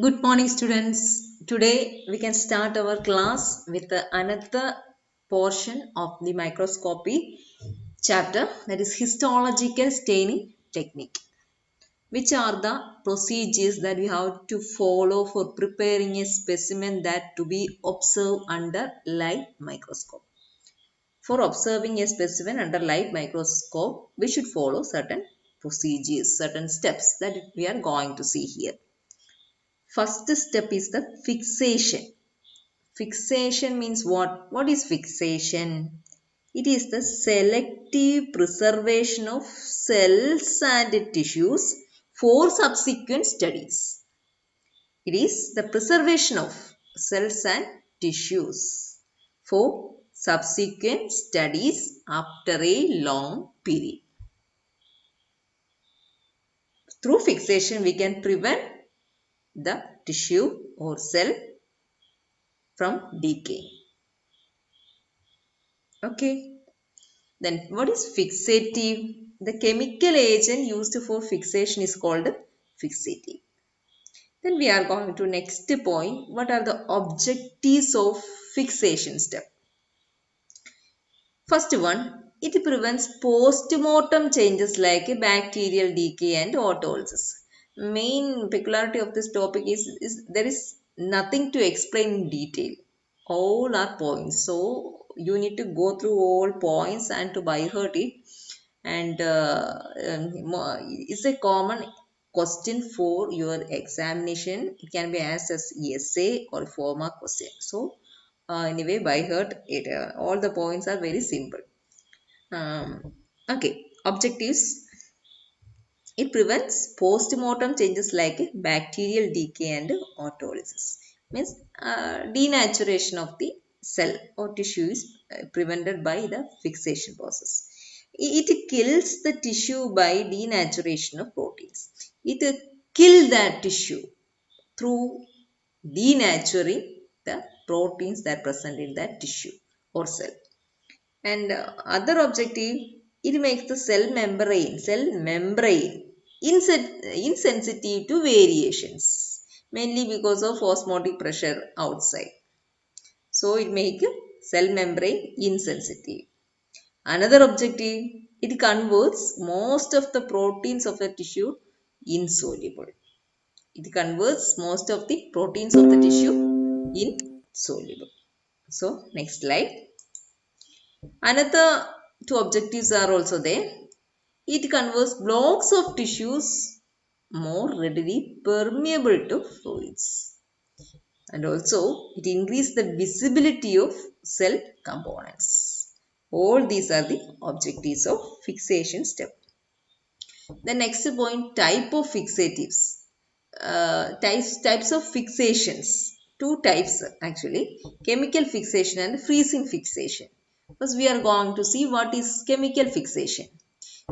Good morning, students. Today we can start our class with another portion of the microscopy chapter, that is histological staining technique. Which are the procedures that we have to follow for preparing a specimen that to be observed under light microscope? For observing a specimen under light microscope, we should follow certain procedures, certain steps that we are going to see here. First step is the fixation. Fixation means what? What is fixation? It is the selective preservation of cells and tissues for subsequent studies. It is the preservation of cells and tissues for subsequent studies after a long period. Through fixation, we can prevent the tissue or cell from decay. Okay. Then what is fixative? The chemical agent used for fixation is called fixative. Then we are going to next point. What are the objectives of fixation step? First one, it prevents post-mortem changes like bacterial decay and autolysis. Main peculiarity of this topic is there is nothing to explain in detail. All are points. So you need to go through all points and to by heart it. And it's a common question for your examination. It can be asked as essay or formal question. So anyway, by heart it all the points are very simple. Okay, objectives. It prevents post-mortem changes like bacterial decay and autolysis. Means denaturation of the cell or tissue is prevented by the fixation process. It kills the tissue by denaturation of proteins. It kills that tissue through denaturing the proteins that are present in that tissue or cell. And other objective, it makes the cell membrane insensitive to variations, mainly because of osmotic pressure outside. So it makes cell membrane insensitive. Another objective, it converts most of the proteins of the tissue insoluble. It converts most of the proteins of the tissue insoluble. So next slide. Another two objectives are also there. It converts blocks of tissues more readily permeable to fluids. And also it increases the visibility of cell components. All these are the objectives of fixation step. The next point, type of fixatives. Types of fixations. Two types actually, chemical fixation and freezing fixation. First we are going to see what is chemical fixation.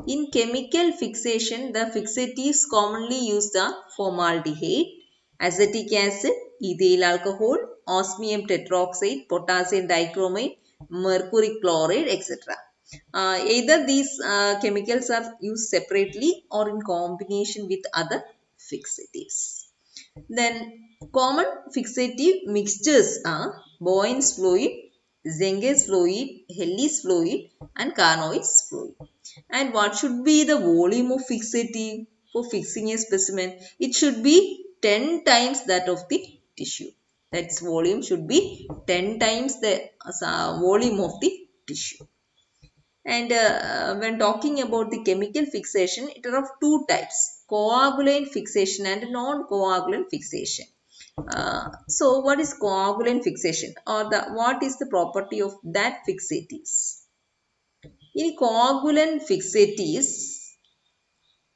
In chemical fixation, the fixatives commonly used are formaldehyde, acetic acid, ethyl alcohol, osmium tetroxide, potassium dichromate, mercury chloride, etc. Either these chemicals are used separately or in combination with other fixatives. Then common fixative mixtures are Bowen's fluid, Zenge's fluid, Helly's fluid and Carnot's fluid. And what should be the volume of fixative for fixing a specimen? It should be 10 times that of the tissue. That's volume should be 10 times the volume of the tissue. And when talking about the chemical fixation, it are of two types, coagulant fixation and non-coagulant fixation. So what is coagulant fixation, or what is the property of that fixatives? In coagulant fixatives,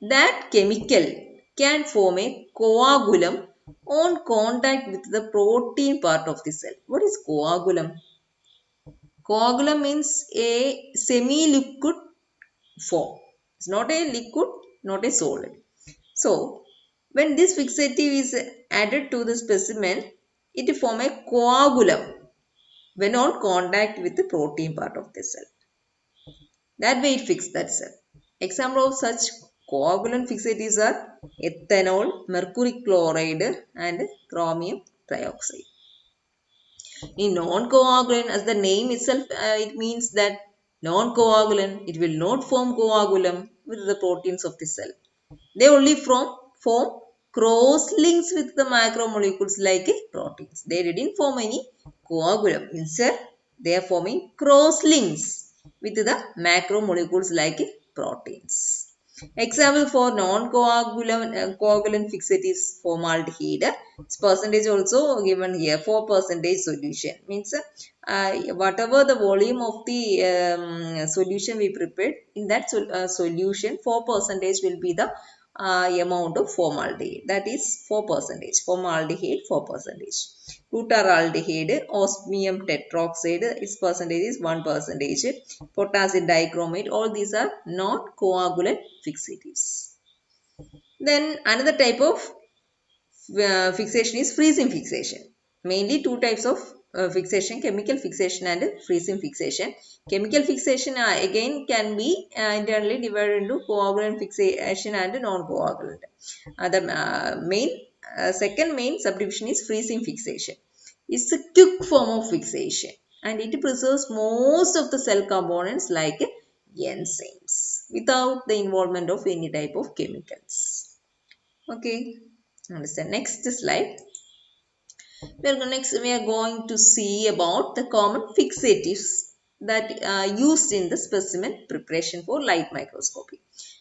that chemical can form a coagulum on contact with the protein part of the cell. What is coagulum? Coagulum means a semi-liquid form. It's not a liquid, not a solid. So, when this fixative is added to the specimen, it form a coagulum when on contact with the protein part of the cell. That way it fixes that cell. Example of such Coagulant fixatives are ethanol, mercury chloride, and chromium trioxide. In non-coagulant, as the name itself, it means that non-coagulant, it will not form coagulum with the proteins of the cell. They only form cross links with the macromolecules like proteins. They didn't form any coagulum. Instead, they are forming cross links with the macromolecules like proteins. Example for non-coagulant coagulant fixate is formaldehyde. Its percentage also given here, 4% solution. Means whatever the volume of the solution we prepared, in that solution 4% will be the amount of formaldehyde. That is 4%. Formaldehyde 4%. Glutaraldehyde, osmium tetroxide, its percentage is 1%. Potassium dichromate, all these are non-coagulant fixatives. Then another type of fixation is freezing fixation. Mainly two types of fixation, chemical fixation and freezing fixation. Chemical fixation again can be internally divided into coagulant fixation and non-coagulant. The second main subdivision is freezing fixation. It's a quick form of fixation and it preserves most of the cell components like enzymes without the involvement of any type of chemicals. Okay, understand. Next slide. We are going to see about the common fixatives that are used in the specimen preparation for light microscopy.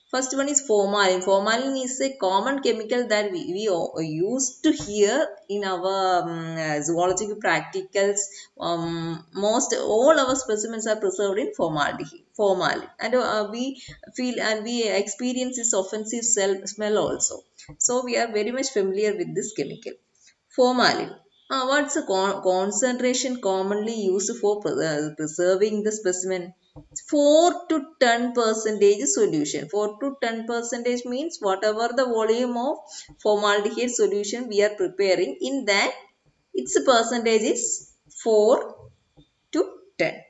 First one is formalin. Formalin is a common chemical that we used to hear in our zoological practicals. Most all our specimens are preserved in formalin, and we feel and we experience this offensive smell also. So we are very much familiar with this chemical. Formalin. What's the concentration commonly used for preserving the specimen? 4 to 10 percentage solution. 4 to 10 percentage means whatever the volume of formaldehyde solution we are preparing, in that its percentage is 4 to 10.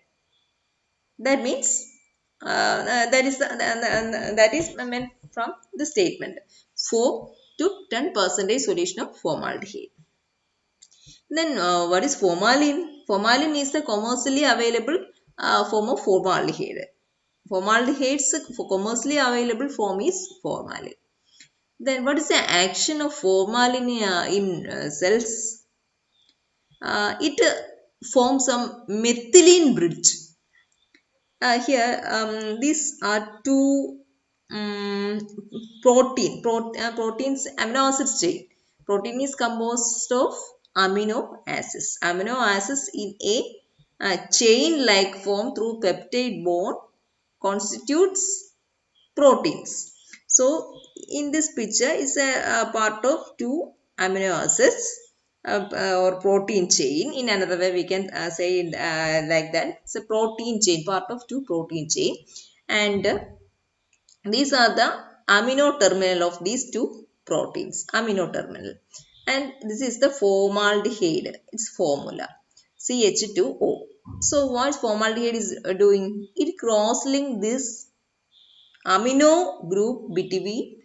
That means that is meant from the statement, 4 to 10 percentage solution of formaldehyde. Then what is formalin? Formalin is the commercially available form of formaldehyde. Formaldehyde's commercially available form is formalin. Then what is the action of formalin in cells? It forms some methylene bridge. Here these are two proteins, amino acids chain. Protein is composed of amino acids. Amino acids in a chain-like form through peptide bond constitutes proteins. So in this picture is a part of two amino acids or protein chain. In another way we can say it like that. It's a protein chain, part of two protein chain, and these are the amino terminal of these two proteins, amino terminal. And this is the formaldehyde, its formula, CH2O. So what formaldehyde is doing? It cross-link this amino group between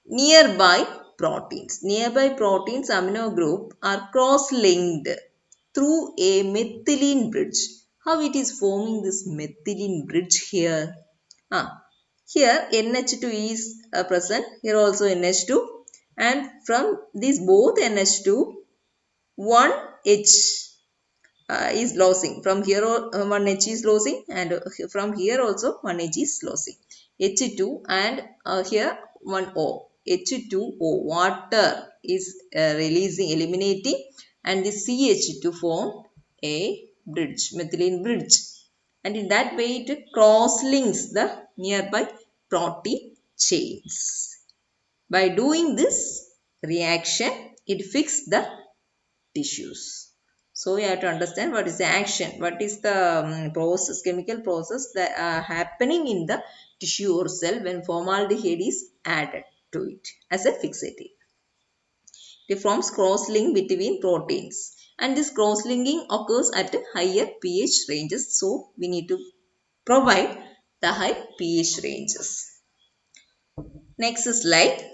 nearby proteins. Nearby proteins amino group are cross-linked through a methylene bridge. How it is forming this methylene bridge here? Here NH2 is present, here also NH2, and from these both NH2, one H is losing. From here one H is losing, and from here also one H is losing. H2 and here one O. H2O, water is eliminating, and the CH2 form a bridge, methylene bridge. And in that way it cross-links the nearby protein chains. By doing this reaction, it fixes the tissues. So you have to understand what is the action, what is the process, chemical process that are happening in the tissue or cell when formaldehyde is added to it as a fixative. It forms cross-link between proteins, and this cross-linking occurs at higher pH ranges. So we need to provide the high pH ranges. Next slide.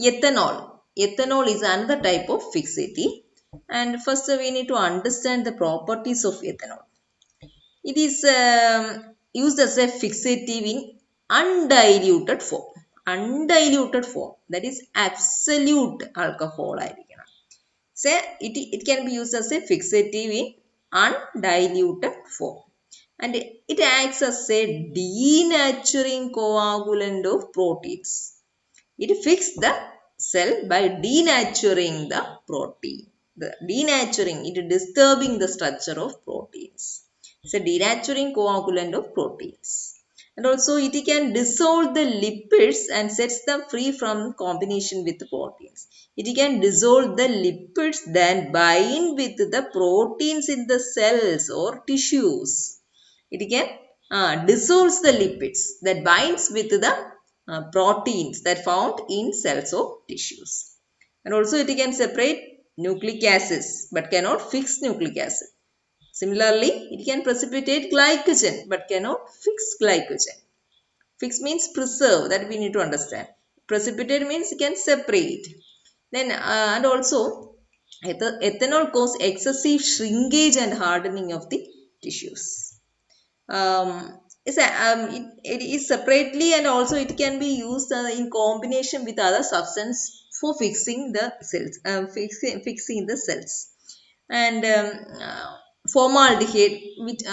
Ethanol. Ethanol is another type of fixative. And first we need to understand the properties of ethanol. It is used as a fixative in undiluted form. Undiluted form. That is absolute alcohol. So it can be used as a fixative in undiluted form. And it acts as a denaturing coagulant of proteins. It fixes the cell by denaturing the protein. The denaturing, it disturbing the structure of proteins. It's a denaturing coagulant of proteins. And also it can dissolve the lipids and sets them free from combination with the proteins. It can dissolve the lipids then bind with the proteins in the cells or tissues. It can dissolves the lipids that binds with the proteins that found in cells or tissues. And also it can separate nucleic acids but cannot fix nucleic acid. Similarly, it can precipitate glycogen but cannot fix glycogen. Fix means preserve, that we need to understand. Precipitate means it can separate. Then and also ethanol causes excessive shrinkage and hardening of the tissues. It is separately and also it can be used in combination with other substance for fixing the cells, fixing the cells. And formaldehyde with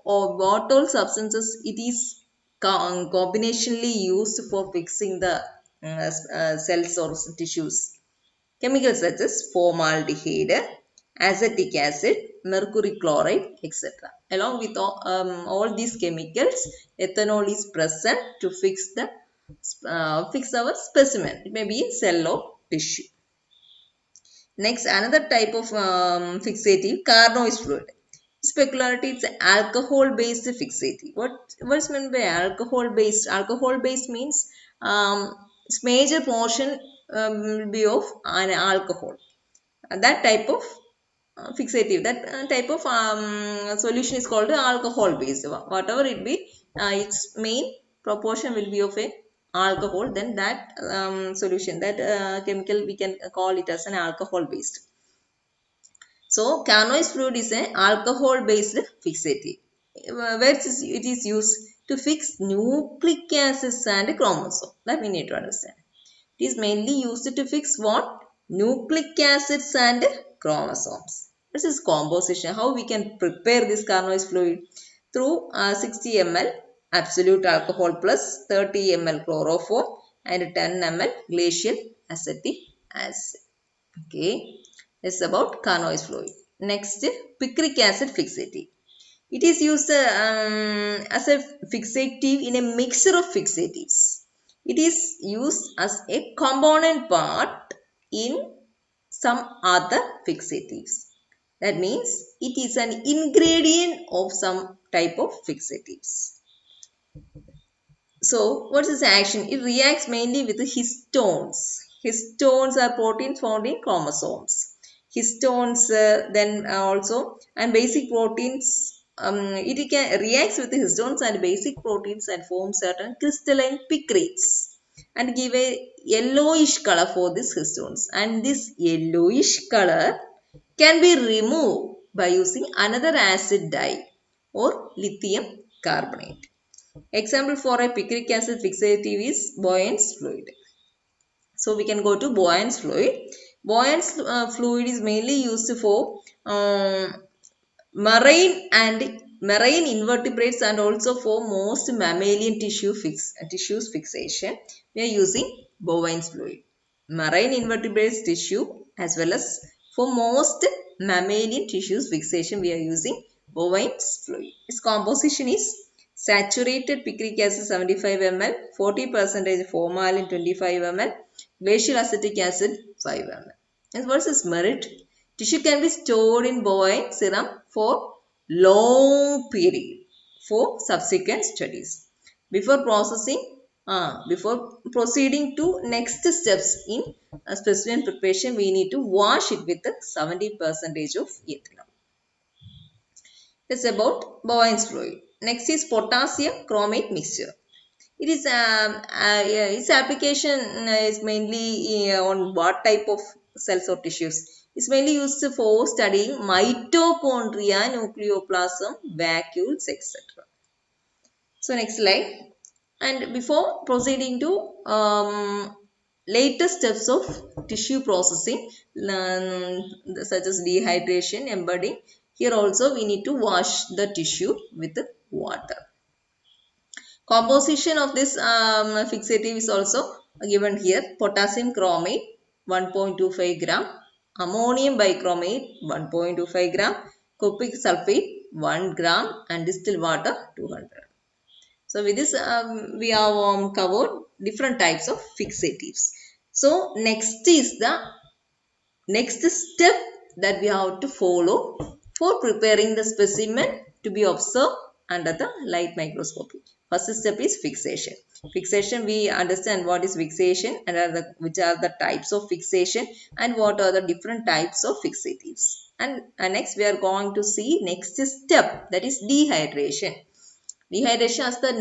what all substances it is combinationally used for fixing the cells or tissues. Chemicals such as formaldehyde, acetic acid, mercury chloride, etc. Along with all these chemicals, ethanol is present to fix our specimen. It may be cell or tissue. Next, another type of fixative, Carnot's fluid. Its peculiarity, it's alcohol-based fixative. What's meant by alcohol-based? Alcohol-based means its major portion will be of an alcohol. That type of fixative, that type of solution is called alcohol-based. Whatever it be, its main proportion will be of a alcohol, then that solution, that chemical, we can call it as an alcohol based. So Carnot's fluid is an alcohol based fixative, where it is used to fix nucleic acids and chromosome. That we need to understand. It is mainly used to fix what? Nucleic acids and chromosomes. This is composition. How we can prepare this Carnot's fluid? Through 60 ml absolute alcohol plus 30 ml chloroform and 10 ml glacial acetic acid. Okay, this is about Carnot's fluid. Next, picric acid fixative. It is used as a fixative in a mixture of fixatives. It is used as a component part in some other fixatives. That means it is an ingredient of some type of fixatives. So, what is the action? It reacts mainly with the histones. Histones are proteins found in chromosomes. Histones then also and basic proteins. It can reacts with the histones and basic proteins and form certain crystalline picrates and give a yellowish color for these histones. And this yellowish color can be removed by using another acid dye or lithium carbonate. Example for a picric acid fixative is Boyne's fluid. So we can go to Boyne's fluid. Boyne's fluid is mainly used for marine invertebrates and also for most mammalian tissues fixation. We are using Boyne's fluid. Marine invertebrates tissue as well as for most mammalian tissues fixation we are using Boyne's fluid. Its composition is saturated picric acid 75 ml, 40% formalin 25 ml, glacial acetic acid 5 ml. And what is merit? Tissue can be stored in bovine serum for long period for subsequent studies. Before proceeding to next steps in specimen preparation, we need to wash it with 70% of ethanol. That's about Bowen's fluid. Next is potassium chromate mixture. It is yeah, its application is mainly on what type of cells or tissues. It's mainly used for studying mitochondria, nucleoplasm, vacuoles, etc. So next slide. And before proceeding to later steps of tissue processing, such as dehydration, embedding, here also we need to wash the tissue with water. Composition of this fixative is also given here. Potassium chromate 1.25 gram, ammonium bichromate 1.25 gram, copic sulfate 1 gram and distilled water 200. So with this we have covered different types of fixatives. So next is the next step that we have to follow for preparing the specimen to be observed under the light microscopy. First step is fixation. Fixation, we understand what is fixation and which are the types of fixation and what are the different types of fixatives. And next we are going to see next step, that is dehydration. Dehydration, as the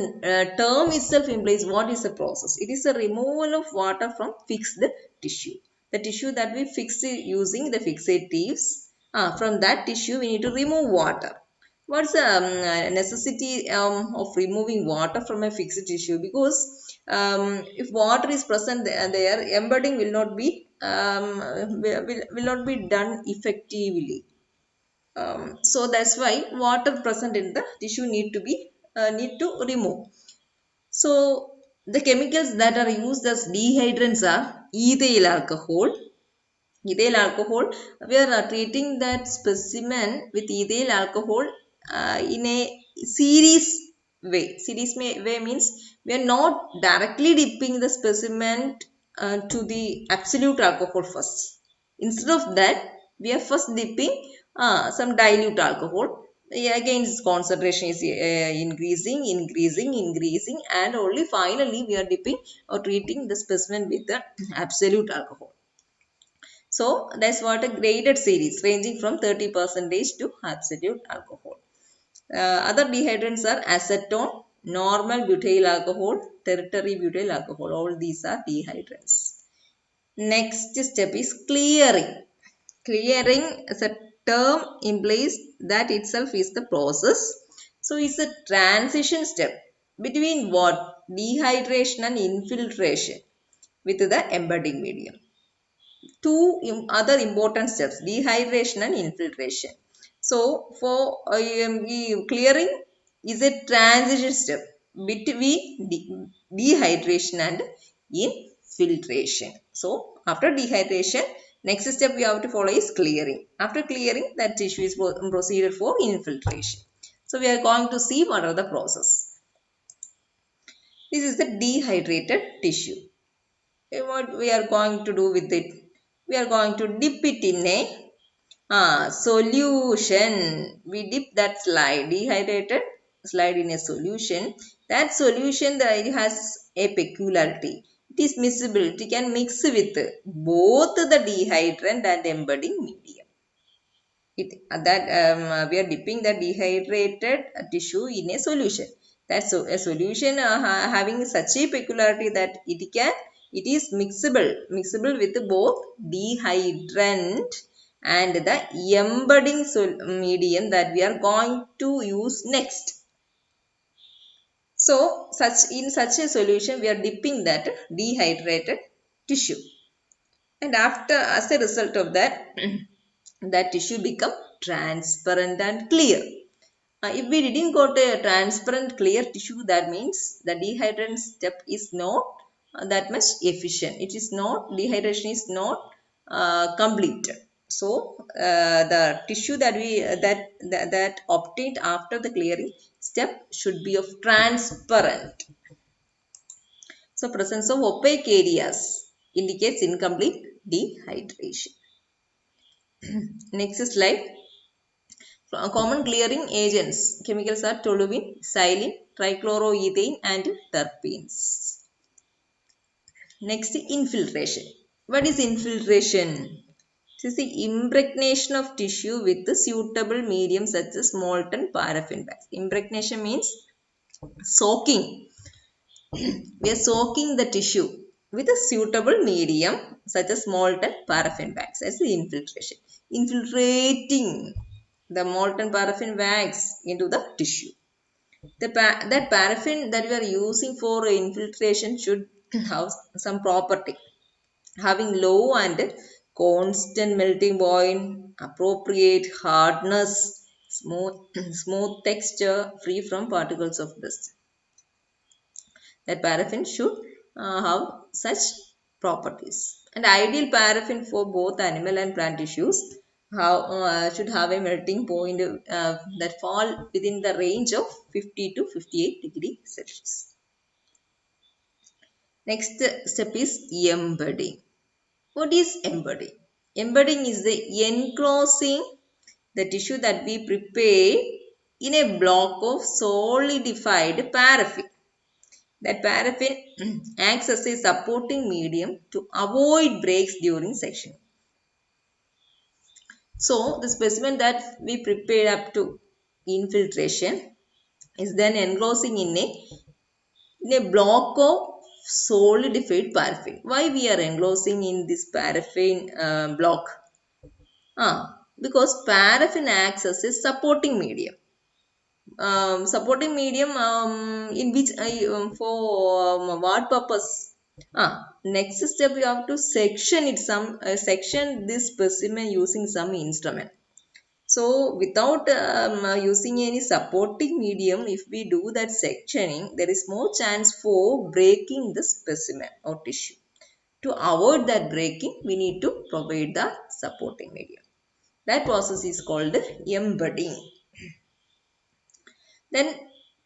term itself implies, what is the process? It is the removal of water from fixed tissue. The tissue that we fix using the fixatives, from that tissue we need to remove water. What's the necessity of removing water from a fixed tissue? Because if water is present there, embedding will not be will not be done effectively. So that's why water present in the tissue need to remove. So the chemicals that are used as dehydrants are ethyl alcohol. Ethyl alcohol, we are treating that specimen with ethyl alcohol in a series way. Way means we are not directly dipping the specimen to the absolute alcohol first. Instead of that, we are first dipping some dilute alcohol. Again, its concentration is increasing, and only finally we are dipping or treating the specimen with the absolute alcohol. So that's what a graded series ranging from 30% to absolute alcohol. Other dehydrants are acetone, normal butyl alcohol, tertiary butyl alcohol. All these are dehydrants. Next step is clearing. Clearing as a term implies that itself is the process. So it's a transition step between what? Dehydration and infiltration with the embedding medium. Two other important steps, dehydration and infiltration. So for clearing is a transition step between dehydration and infiltration. So after dehydration, next step we have to follow is clearing. After clearing, that tissue is proceeded for infiltration. So we are going to see what are the process. This is the dehydrated tissue. What we are going to do with it? We are going to dip it in a solution. We dip that slide, dehydrated slide in a solution. That solution that it has a peculiarity. It is miscible. It can mix with both the dehydrant and embedding medium. We are dipping the dehydrated tissue in a solution. That's so a solution having such a peculiarity that it is mixable with both dehydrant and the embedding medium that we are going to use next. So in such a solution we are dipping that dehydrated tissue, and after as a result of that that tissue become transparent and clear. If we didn't got a transparent clear tissue, that means the dehydration step is not that much efficient. It is not, dehydration is not complete. So the tissue that that obtained after the clearing step should be of transparent. So presence of opaque areas indicates incomplete dehydration. Next slide. Common clearing agents. Chemicals are toluene, xylene, trichloroethane and terpenes. Next, infiltration. What is infiltration? It is the impregnation of tissue with the suitable medium such as molten paraffin wax. Impregnation means soaking. we are soaking the tissue with a suitable medium such as molten paraffin wax as the infiltration. Infiltrating the molten paraffin wax into the tissue. That paraffin that we are using for infiltration should have some property having low and constant melting point, appropriate hardness, smooth texture, free from particles of dust. That paraffin should have such properties. And ideal paraffin for both animal and plant tissues should have a melting point that fall within the range of 50 to 58 degrees Celsius. Next step is embedding. What is embedding? Embedding is the enclosing the tissue that we prepare in a block of solidified paraffin. That paraffin acts as a supporting medium to avoid breaks during section. So, the specimen that we prepared up to infiltration is then enclosing in a block of solidified paraffin. Why we are enclosing in this paraffin block? Because paraffin acts as a supporting medium. Supporting medium in which for what purpose? Next step you have to section it section this specimen using some instrument. So without using any supporting medium, if we do that sectioning, there is more chance for breaking the specimen or tissue. To avoid that breaking, we need to provide the supporting medium. That process is called embedding. Then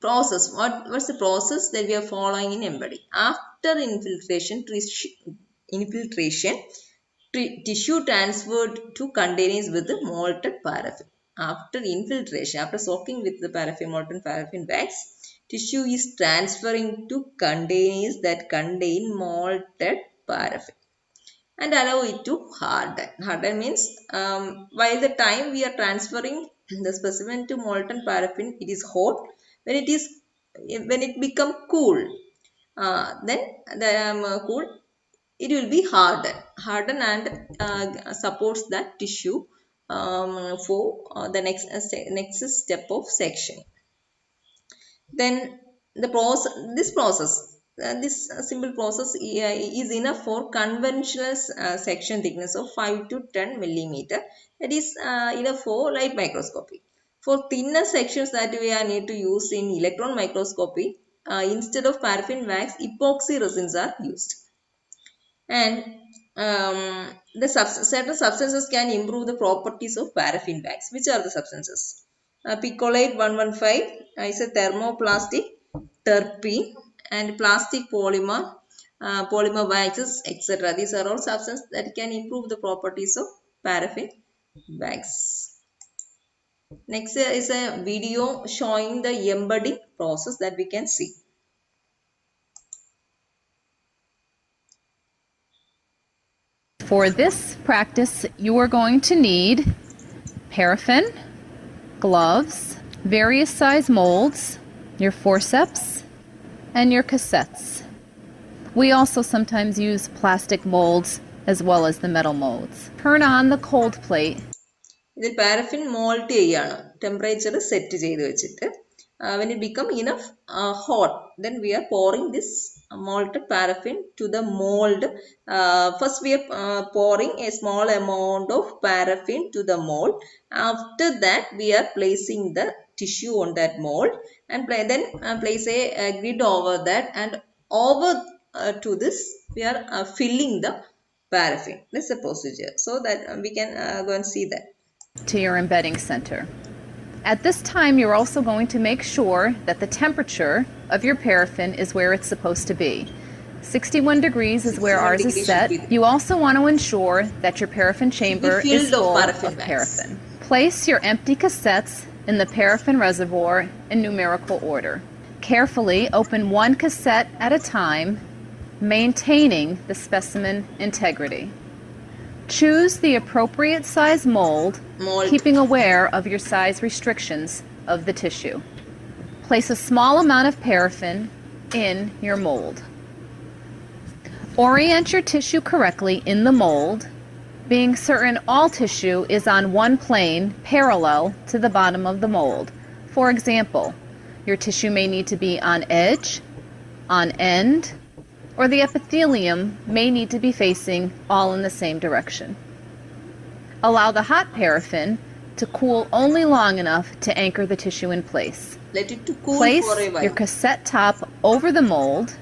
process. What's the process that we are following in embedding? After infiltration, tissue transferred to containers with the molten paraffin. After infiltration, after soaking with the molten paraffin wax, tissue is transferring to containers that contain molten paraffin and allow it to harden. Harden means while the time we are transferring the specimen to molten paraffin, it is hot. When it become cool, then the cool, it will be harden and supports that tissue for the next step of section. Then this simple process is enough for conventional section thickness of 5 to 10 millimeter. That is enough for light microscopy. For thinner sections that we need to use in electron microscopy, instead of paraffin wax, epoxy resins are used. And certain substances can improve the properties of paraffin wax. Which are the substances? Picolate 115 is a thermoplastic terpene and plastic polymer, polymer waxes, etc. These are all substances that can improve the properties of paraffin wax. Next is a video showing the embedding process that we can see. For this practice, you are going to need paraffin, gloves, various size molds, your forceps, and your cassettes. We also sometimes use plastic molds as well as the metal molds. Turn on the cold plate. The paraffin mold temperature set when it become enough hot, then we are pouring this molten paraffin to the mold. First we are pouring a small amount of paraffin to the mold. After that we are placing the tissue on that mold and then place a grid over that, and over to this we are filling the paraffin. This is the procedure, so that we can go and see that. To your embedding center. At this time, you're also going to make sure that the temperature of your paraffin is where it's supposed to be. 61 degrees is where ours is set. You also want to ensure that your paraffin chamber is full of paraffin. Place your empty cassettes in the paraffin reservoir in numerical order. Carefully open one cassette at a time, maintaining the specimen integrity. Choose the appropriate size mold, keeping aware of your size restrictions of the tissue. Place a small amount of paraffin in your mold. Orient your tissue correctly in the mold, being certain all tissue is on one plane parallel to the bottom of the mold. For example, your tissue may need to be on edge, on end, or the epithelium may need to be facing all in the same direction. Allow the hot paraffin to cool only long enough to anchor the tissue in place. Let it to cool Place for a while. your cassette top over the mold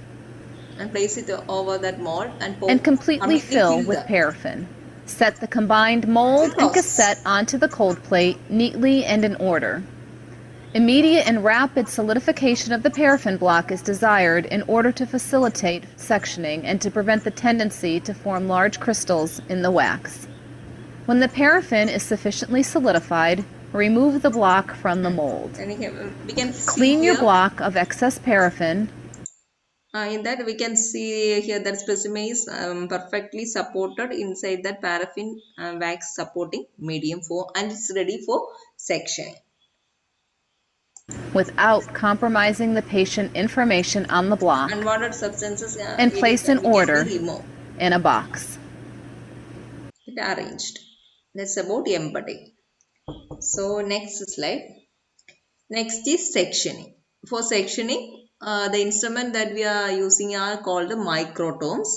And place it over that mold and completely fill with that. paraffin. Set the combined mold and Process. cassette onto the cold plate neatly and in order. Immediate and rapid solidification of the paraffin block is desired in order to facilitate sectioning and to prevent the tendency to form large crystals in the wax. When the paraffin is sufficiently solidified, remove the block from the mold. And we can Clean your here, block of excess paraffin. in that we can see here that specimen is perfectly supported inside that paraffin wax supporting medium for, and it's ready for sectioning Without compromising the patient information on the block, unwanted substances and place in order remove in a box. it arranged. That's about embedding. So next slide. Next is sectioning. For sectioning, the instrument that we are using are called the microtomes.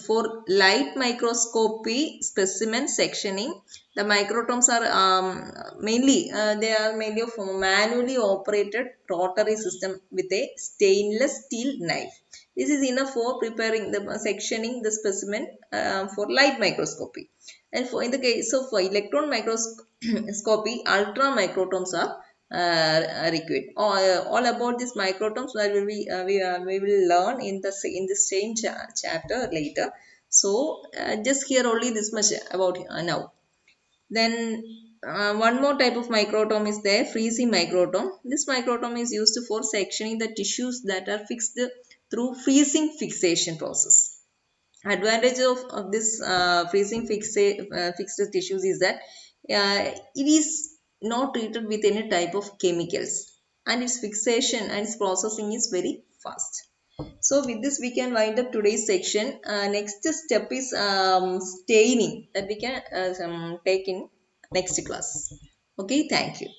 For light microscopy specimen sectioning, the microtomes are mainly of a manually operated rotary system with a stainless steel knife. This is enough for preparing the sectioning the specimen for light microscopy. And in the case of electron microscopy, ultra microtomes are required. All about these microtomes we will learn in the same chapter later. So just here only this much about now. Then one more type of microtome is there, freezing microtome. This microtome is used for sectioning the tissues that are fixed through freezing fixation process. Advantage of this freezing fixed tissues is that it is not treated with any type of chemicals, and its fixation and its processing is very fast. So with this we can wind up today's section. Next step is staining that we can take in next class. Okay, thank you.